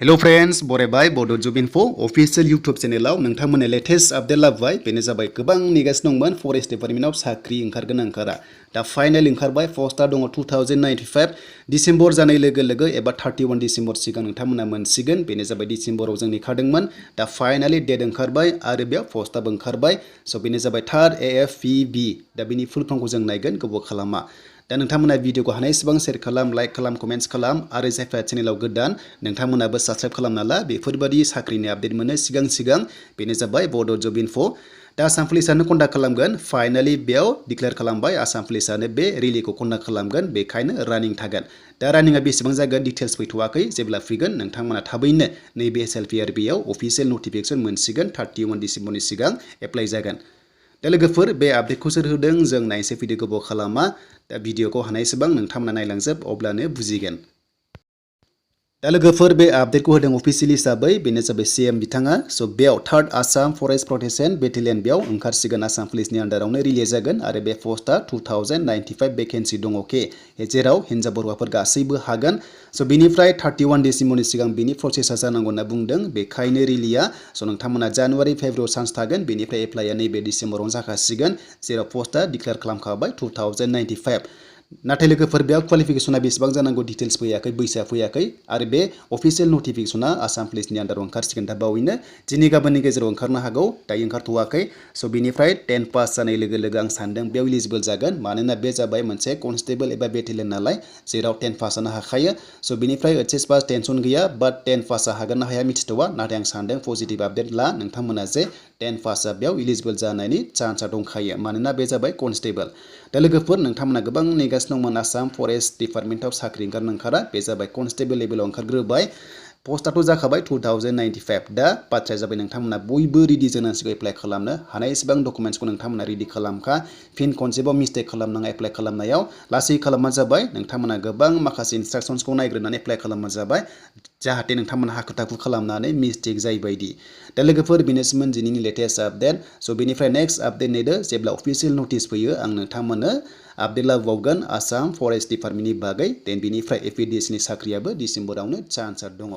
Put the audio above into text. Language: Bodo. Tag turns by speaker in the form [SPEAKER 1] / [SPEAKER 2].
[SPEAKER 1] Hello friends, बरायबाय Bodo Info official YouTube channel नोंथांमोननो latest update लाबोबाय बेनो जाबाय गोबां नेगासिनो दंमोन फरेस्ट डिपार्टमेन्टआव साख्रि ओंखारगोन ओंखारा दा फाइनाल ओंखारबाय पस्टआ दङ 2095 डिसेम्बर जानाय लोगो लोगो एबा 31 डिसेम्बर सिगां नोंथांमोना मोनसिगोन बेनो जाबाय डिसेम्बराव जों नेखादोंमोन दा फाइनाली डेट ओंखारबाय आरो बेयाव पस्टआबो ओंखारबाय स' बेनो जाबाय 3rd AFPB दा बेनि फुल फर्मखौ जों नायगोन गोबाव खालामा दा नोंथांमोना भिडिअखौ हानायसेबां शेयार खालाम लाइक खालाम कमेन्ट्स खालाम आरो जायफ्रा चेनेलाव गोदान नोंथांमोनाबो साबस्क्राइब खालामना ला बेफोरबायदि साख्रिनि आपडेट मोनो सिगां बेनो जाबाय बड' जब इनफो दा आसाम पुलिसानो कन्डाक्ट खालामगोन फाइनाली बेयाव डिक्लेयार खालामबाय आसाम पुलिसानो बे रिलिखौ कन्डाक्ट खालामगोन बेखायनो रानिं थागोन दा रानिंआ बेसेबां जागोन डिटेल्स फैथ'वाखै जेब्ला फैगोन नोंथांमोना थाबैनो नैबे SLPRBआव अफिसियेल नटिफिकेसन मोनसिगोन 31 डिसेम्बरनि सिगां एप्लाइ जागोन दा लोगोफोर बे आपडेटखौ सोर होदों जों नायनोसै भिडिअ गोबाव खालामा दा भिडिअखौ हानायसेबां नोंथांमोना नायलांजोब अब्लानो बुजिगोन दा लोगोफोर बे आपडेटखौ होदों अफिसियेल हिसाबै बेनो जाबाय CM बिथाङा स' बेयाव 3rd Assam forest protection battalion बेयाव ओंखारसिगोन आसाम पुलिसनि आन्डारावनो रिलिज जागोन आरो बे पस्टआ 2095 भेकेन्सि दङ के जेराव हिन्जाव हौवाफोर गासैबो हागोन स' बेनिफ्राय 31 डिसेम्बरनि सिगां बेनि प्रसेसा जानांगौ होनना बुंदों बेखायनो रिलिया स' नोंथांमोना जानुवारि फेब्रुवारियाव चान्स थागोन बेनिफ्राय एप्लाइआ नैबे डिसेम्बरावनो जाखासिगोन जेराव पस्टआ डिक्लेयार खालामखाबाय 2095 नाथाय लोगोफोर बेयाव क्वालिफिकेसना बेसेबां जानांगौ डिटेल्स फैयाखै बैसोआ फैयाखै आरो बे अफिसियेल नटिफिकेसना आसाम पुलिसनि आन्डाराव ओंखारसिगोन दा बावैनो दिनै गाबोननि गेजेराव ओंखारनो हागौ दायो ओंखारथ'वाखै स' बेनिफ्राय 10 पास जानाय लोगो लोगो आं सानदों बेयाव इलिजिबल जागोन मानोना बे जाबाय मोनसे कनस्टेबल एबा बेटेलियन नालाय जेराव 10 पास जानो हाखायो स' बेनिफ्राय HS पास टेनसन गैया बाट 10 पासआ हागोन ना हाया मिथिथ'वा नाथाय आं सानदों पजिटिभ आपडेट ला नोंथांमोना जे 10 पासआ बेयाव इलिजिबल जानायनि चान्सआ दंखायो मानोना बे जाबाय कनस्टेबल दा लोगोफोर नोंथांमोना गोबां नेगासिनो दंमोन आसाम फरेस्ट डिपार्टमेन्टआव साख्रि ओंखारा बे जाबाय कनस्टेबल लेभेलाव ओंखारग्रोबाय पस्टआथ' जाखाबाय 2095 दा बाथ्राया जाबाय नोंथांमोना बयबो रेडि जानांसिगौ एप्लाइ खालामनो हानायसेबां डकुमेन्ट्सखौ नोंथांमोना रेडि खालामखा फिन खनसेबाव मिस्टेक खालामनाङा एप्लाइ खालामनायाव लासै खालामबानो जाबाय नोंथांमोना गोबां माखासे इन्सट्राक्सन्सखौ नायग्रोनानै एप्लाइ खालामबानो जाबाय जाहाथे नोंथांमोना हाखु दाखु खालामनानै मिस्टेक जायै बायदि दा लोगोफोर बेनोसैमोन दिनैनि लेटेस्ट आपडेट स' बेनिफ्राय नेक्स्ट आपडेट नेदो जेब्ला अफिसियेल नटिस फैयो आं नोंथांमोननो आपडेट लाबोबावगोन आसाम फरेस्ट डिपार्टमेन्टनि बागै देन बेनिफ्राय APDSनि साख्रियाबो डिसेम्बरावनो चान्सआ दङ